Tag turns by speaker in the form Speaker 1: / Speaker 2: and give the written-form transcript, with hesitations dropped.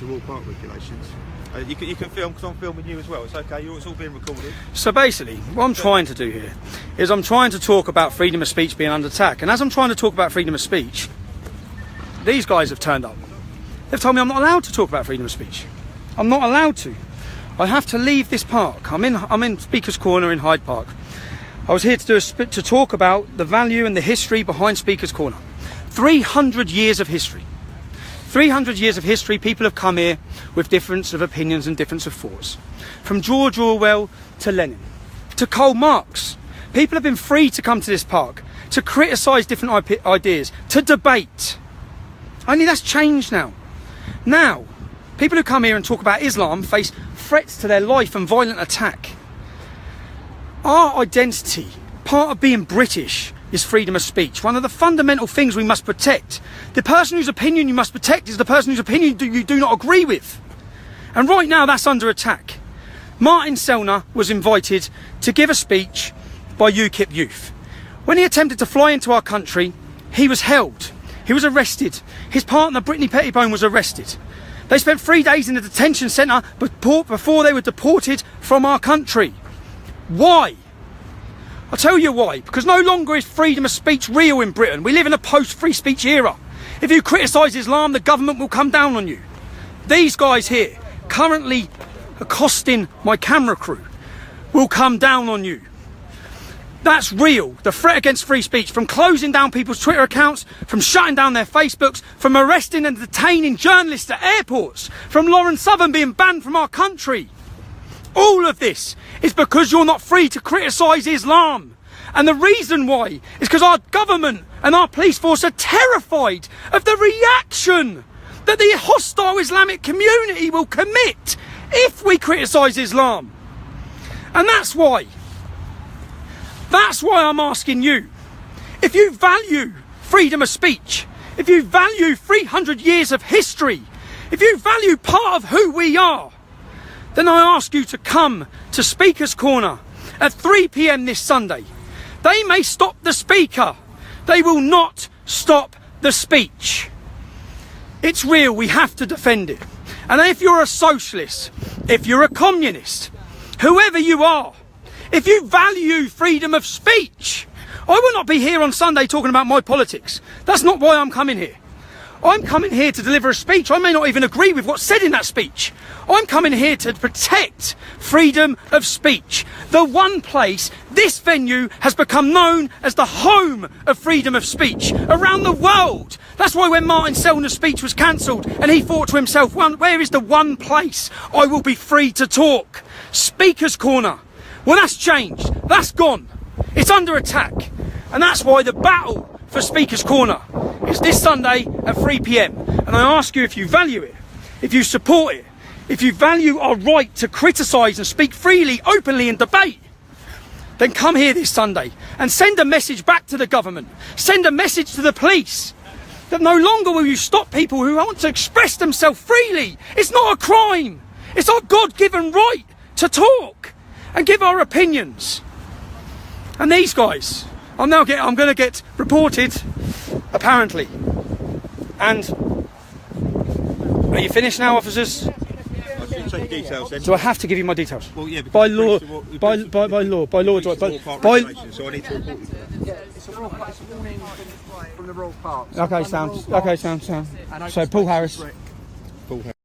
Speaker 1: All park regulations. You can film because I'm filming you as well. It's okay. It's all being recorded.
Speaker 2: So basically, what I'm trying to do here is I'm trying to talk about freedom of speech being under attack. And as I'm trying to talk about freedom of speech, these guys have turned up. They've told me I'm not allowed to talk about freedom of speech. I'm not allowed to. I have to leave this park. I'm in Speaker's Corner in Hyde Park. I was here to talk about the value and the history behind Speaker's Corner. 300 years of history. 300 years of history, people have come here with difference of opinions and difference of thoughts. From George Orwell to Lenin, to Karl Marx. People have been free to come to this park, to criticise different ideas, to debate. Only that's changed now. Now, people who come here and talk about Islam face threats to their life and violent attack. Our identity, part of being British, is freedom of speech. One of the fundamental things we must protect. The person whose opinion you must protect is the person whose opinion you do not agree with. And right now that's under attack. Martin Selner was invited to give a speech by UKIP youth. When he attempted to fly into our country, he was held. He was arrested. His partner, Brittany Pettibone, was arrested. They spent 3 days in a detention centre before they were deported from our country. Why? I'll tell you why. Because no longer is freedom of speech real in Britain. We live in a post-free speech era. If you criticise Islam, the government will come down on you. These guys here, currently accosting my camera crew, will come down on you. That's real. The threat against free speech, from closing down people's Twitter accounts, from shutting down their Facebooks, from arresting and detaining journalists at airports, from Lauren Southern being banned from our country. All of this is because you're not free to criticise Islam. And the reason why is because our government and our police force are terrified of the reaction that the hostile Islamic community will commit if we criticise Islam. And that's why I'm asking you, if you value freedom of speech, if you value 300 years of history, if you value part of who we are, then I ask you to come to Speaker's Corner at 3 p.m. this Sunday. They may stop the speaker. They will not stop the speech. It's real. We have to defend it. And if you're a socialist, if you're a communist, whoever you are, if you value freedom of speech, I will not be here on Sunday talking about my politics. That's not why I'm coming here. I'm coming here to deliver a speech. I may not even agree with what's said in that speech. I'm coming here to protect freedom of speech. The one place, this venue has become known as the home of freedom of speech around the world. That's why when Martin Selner's speech was cancelled and he thought to himself, where is the one place I will be free to talk? Speaker's Corner. Well, that's changed. That's gone. It's under attack. And that's why the battle for Speaker's Corner is this Sunday at 3 p.m. And I ask you, if you value it, if you support it, if you value our right to criticise and speak freely, openly and debate, then come here this Sunday and send a message back to the government. Send a message to the police that no longer will you stop people who want to express themselves freely. It's not a crime. It's our God-given right to talk and give our opinions. And these guys, I'm going to get reported, apparently. And are you finished now, officers?
Speaker 1: Take your details then.
Speaker 2: Do I have to give you my details?
Speaker 1: Well, yeah,
Speaker 2: by law, by law,
Speaker 1: so I need to report you.
Speaker 3: Yeah, it's a warning from the Royal Park.
Speaker 2: Okay, sound. So Paul Harris.